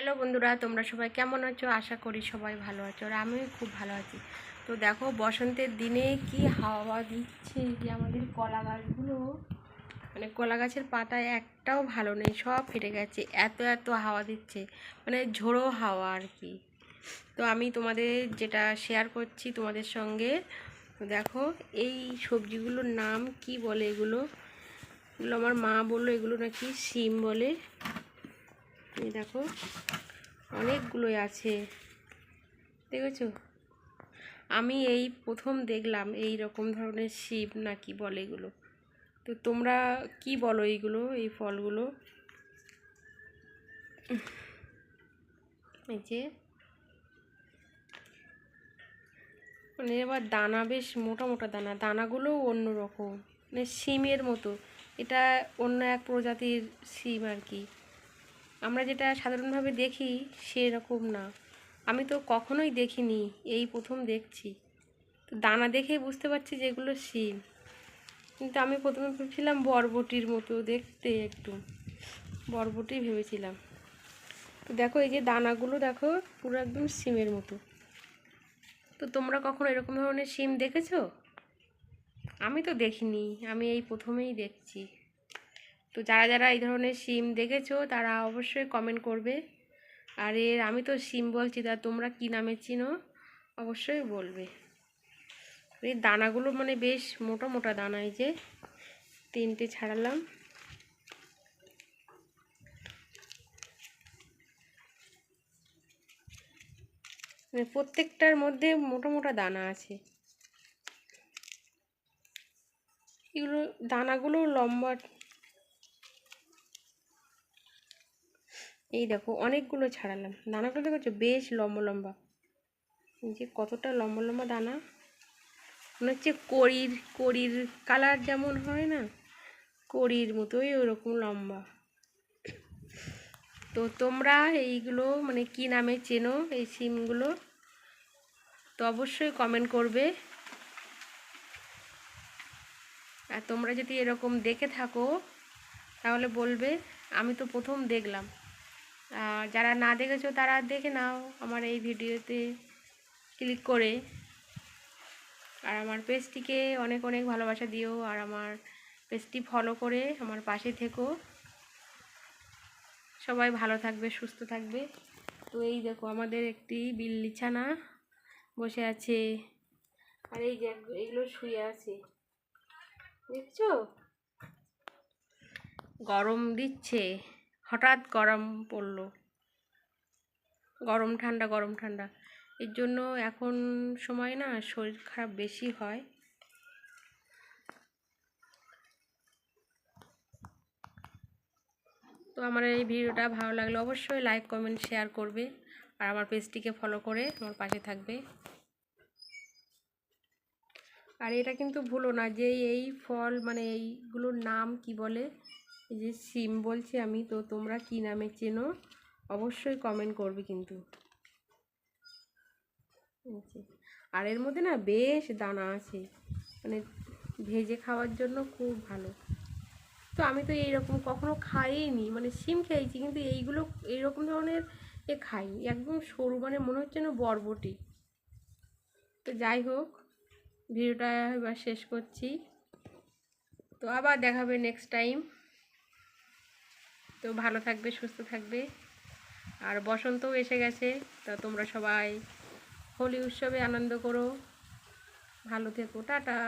Hello বন্ধুরা, তোমরা সবাই কেমন আছো? আশা করি সবাই ভালো আছো, আর আমিও খুব ভালো আছি। তো দেখো, বসন্তের দিনে কি হাওয়া দিচ্ছে যে আমাদের কলা গাছগুলো, মানে কলা গাছের পাতায় একটাও ভালো নেই, সব ফেটে গেছে। এত এত হাওয়া দিচ্ছে, মানে ঝোড়ো হাওয়া আর কি। তো আমি তোমাদের যেটা শেয়ার করছি তোমাদের সঙ্গে, তো দেখো এই সবজিগুলোর নাম কি বলে, এগুলো এগুলো আমার মা বললো এগুলো নাকি শিম বলে। এই দেখো অনেকগুলোই আছে, দেখেছো? আমি এই প্রথম দেখলাম এই রকম ধরনের শিম না কি বলে এগুলো। তো তোমরা কি বলো এইগুলো, এই ফলগুলো? এই যে মানে এবার দানা বেশ মোটা মোটা দানা, দানাগুলোও অন্য রকম, মানে শিমের মতো। এটা অন্য এক প্রজাতির শিম আর কি, আমরা যেটা সাধারণভাবে দেখি সেরকম না। আমি তো কখনোই দেখিনি, এই প্রথম দেখছি। তো দানা দেখেই বুঝতে পারছি যে এগুলো শিম, কিন্তু আমি প্রথমে ভেবেছিলাম বরবটির মতো দেখতে, একটু বরবটি ভেবেছিলাম। তো দেখো এই যে দানাগুলো দেখো, পুরো একদম শিমের মতো। তো তোমরা কখনো এরকম ধরনের শিম দেখেছো? আমি তো দেখিনি, আমি এই প্রথমেই দেখছি। তো যারা যারা এই ধরনের শিম দেখেছো তারা অবশ্যই কমেন্ট করবে। আর আমি তো শিম বলছি, তা তোমরা কী নামে চিনো অবশ্যই বলবে। এই দানাগুলো মানে বেশ মোটা মোটা দানা, এই যে তিনটে ছাড়ালাম। মানে প্রত্যেকটার মধ্যে মোটা মোটা দানা আছে। এগুলো দানাগুলো লম্বা, এই দেখো অনেকগুলো ছাড়ালাম, দানাগুলো দেখেছো বেশ লম্বা লম্বা, যে কতটা লম্বা লম্বা দানা। মনে হচ্ছে কড়ির কড়ির কালার যেমন হয় না, কড়ির মতোই ওরকম লম্বা। তো তোমরা এইগুলো মানে কি নামে চেনো এই সিমগুলো, তো অবশ্যই কমেন্ট করবে। আর তোমরা যদি এরকম দেখে থাকো তাহলে বলবে। আমি তো প্রথম দেখলাম, আর যারা না দেখেছো তারা দেখে নাও আমার এই ভিডিওতে ক্লিক করে। আর আমার পেজটিকে অনেক অনেক ভালোবাসা দিও, আর আমার পেজটি ফলো করে আমার পাশে থেকো। সবাই ভালো থাকবে, সুস্থ থাকবে। তো এই দেখো আমাদের একটি বিল্লি ছানা বসে আছে, আর এই যে এইগুলো শুয়ে আছে, দেখছো? গরম দিচ্ছে, হঠাৎ গরম পড়লো, গরম ঠান্ডা গরম ঠান্ডা, এর জন্য এখন সময় না শরীর খারাপ বেশি হয়। তো আমার এই ভিডিওটা ভালো লাগলে অবশ্যই লাইক কমেন্ট শেয়ার করবে, আর আমার পেজটিকে ফলো করে আমার পাশে থাকবে। আর এটা কিন্তু ভুলো না যে এই ফল মানে এইগুলোর নাম কি বলে, এই যে সিম বলছি আমি, তো তোমরা কি নামে চেনো অবশ্যই কমেন্ট করবে কিন্তু। আর এর মধ্যে না বেশ দানা আছে, মানে ভেজে খাওয়ার জন্য খুব ভালো। তো আমি তো এইরকম কখনো খাইনি, মানে সিম খেয়েছি কিন্তু এইগুলো এইরকম ধরনের খাইনি, একদম সরু, মানে মনে হচ্ছে না বরবটি। তো যাই হোক, ভিডিওটা এবার শেষ করছি। তো আবার দেখাবে নেক্সট টাইম। তো ভালো থাকবে, সুস্থ থাকবে। আর বসন্তও এসে গেছে, তা তোমরা সবাই হোলি উৎসবে আনন্দ করো, ভালো থেকো, টাটা।